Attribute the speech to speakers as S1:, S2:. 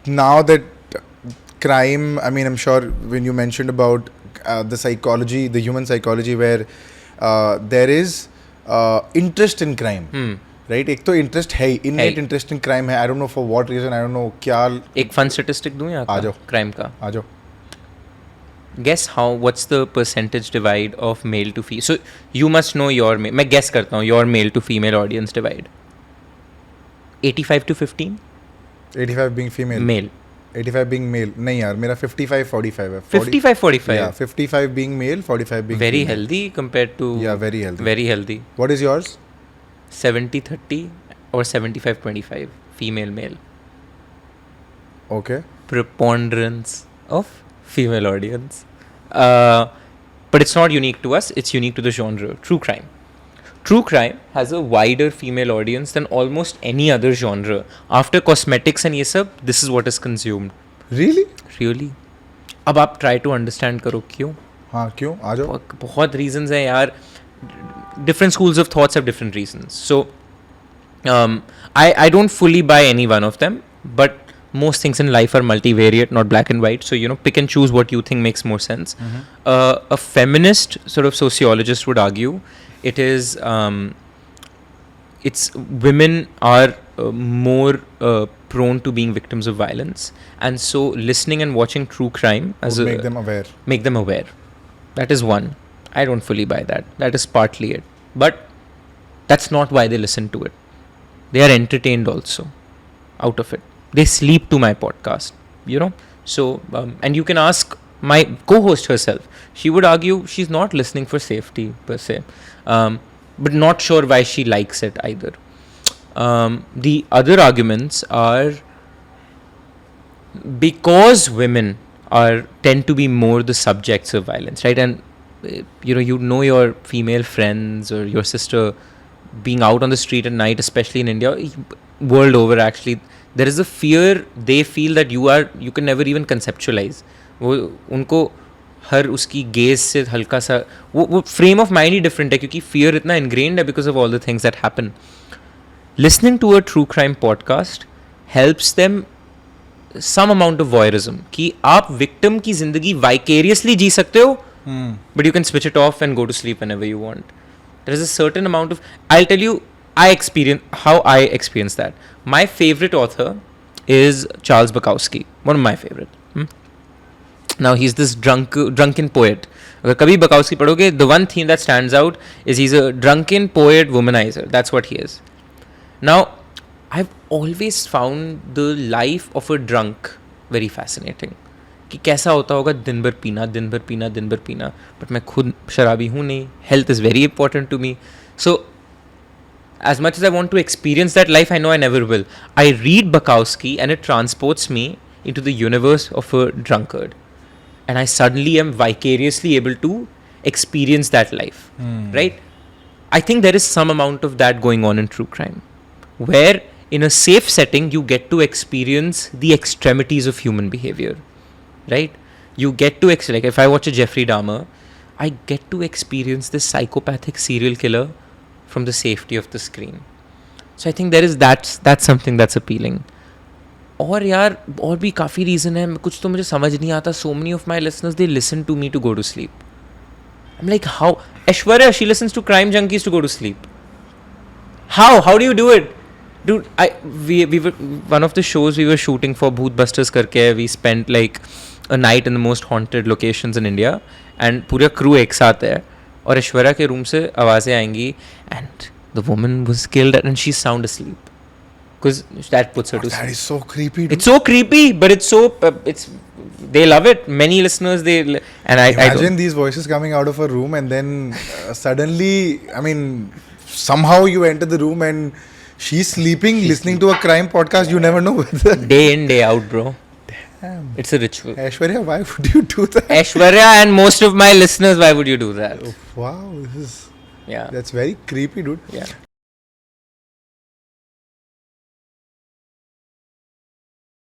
S1: now that crime, I mean, I'm sure when you mentioned about the psychology, the human psychology, where there is interest in crime, right? एक तो interest है, innate interest in crime है. I don't know for what reason. I don't know क्या.
S2: एक fun statistic दूँ यहाँ का?
S1: आ जाओ.
S2: Crime का.
S1: आ जाओ.
S2: Guess what's the percentage divide of male to female? So you must know your मैं guess करता हूँ your male to female audience divide. 85 to 15?
S1: 85 being female.
S2: Male.
S1: 85 being male. नहीं यार, मेरा 55-45 है.
S2: 55-45?
S1: Yeah, 55 being male, 45 being
S2: very
S1: female.
S2: Healthy compared to...
S1: Yeah, very healthy.
S2: Very healthy.
S1: What is yours?
S2: 70-30 or 75-25 female male.
S1: Okay.
S2: Preponderance of female audience. But it's not unique to us, it's unique to the genre. True crime. True crime has a wider female audience than almost any other genre. After cosmetics and ये सब, this is what is consumed.
S1: Really?
S2: Really. अब आप try to understand करो क्यों?
S1: हाँ, क्यों? आ जाओ.
S2: बहुत reasons हैं यार. Different schools of thoughts have different reasons. So, I don't fully buy any one of them, but most things in life are multivariate, not black and white. So, pick and choose what you think makes more sense. A feminist sort of sociologist would argue it is, it's women are more prone to being victims of violence. And so, listening and watching true crime
S1: would make them aware.
S2: Make them aware. That is one. I don't fully buy that. That is partly it. But that's not why they listen to it. They are entertained also out of it. They sleep to my podcast, So, and you can ask my co-host herself. She would argue she's not listening for safety per se, but not sure why she likes it either. The other arguments are because women tend to be more the subjects of violence, right? And you know your female friends or your sister being out on the street at night, especially in India, world over actually, there is a fear they feel that you can never even conceptualize. वो उनको हर उसकी gauge से हल्का सा वो frame of mind ही different है क्योंकि फियर इतना इनग्रेन्ड है because of all the things that happen. Listening to a true crime podcast helps them some amount of voyeurism कि आप विक्टिम की जिंदगी वाइकेरियसली जी सकते हो, but you can switch it off and go to sleep whenever you want. There is a certain amount of... I'll tell you how I experience that. My favorite author is Charles Bukowski. One of my favorite. Now, he's this drunken poet. अगर कभी Bukowski पढ़ोगे, the one theme that stands out is he's a drunken poet womanizer. That's what he is. Now, I've always found the life of a drunk very fascinating. कि कैसा होता होगा दिन भर पीना. बट मैं खुद शराबी हूँ नहीं. Health is very important to me. So as much as I want to experience that life, I know I never will. I read Bukowski and it transports me into the universe of a drunkard. And I suddenly am vicariously able to experience that life. Right? I think there is some amount of that going on in true crime. Where in a safe setting, you get to experience the extremities of human behavior. Right? You get to like if I watch a Jeffrey Dahmer, I get to experience this psychopathic serial killer from the safety of the screen. So I think that's something that's appealing. और यार और भी काफ़ी reason है, कुछ तो मुझे समझ नहीं आता. So many of my listeners, they listen to me to go to sleep. I'm like, how? Aishwarya, she listens to Crime Junkies to go to sleep. How do you do it? Dude, we were one of the shows we were shooting for Bhootbusters करके, we spent like a night in the most haunted locations in India and पूरा crew एक साथ है और ऐश्वर्या के room से आवाज़ें आएंगी and the woman was killed and she's sound asleep because that puts her to sleep.
S1: That is so creepy, dude.
S2: It's so creepy, but it's so they love it. Many listeners and I
S1: imagine these voices coming out of a room and then suddenly, I mean, somehow you enter the room and she's sleeping, listening to a crime podcast. You never know whether
S2: day in day out, bro. Damn. It's a ritual.
S1: Aishwarya, why would you do that?
S2: Aishwarya and most of my listeners, why would you do that?
S1: Oh, wow, this is...
S2: Yeah.
S1: That's very creepy, dude.
S2: Yeah.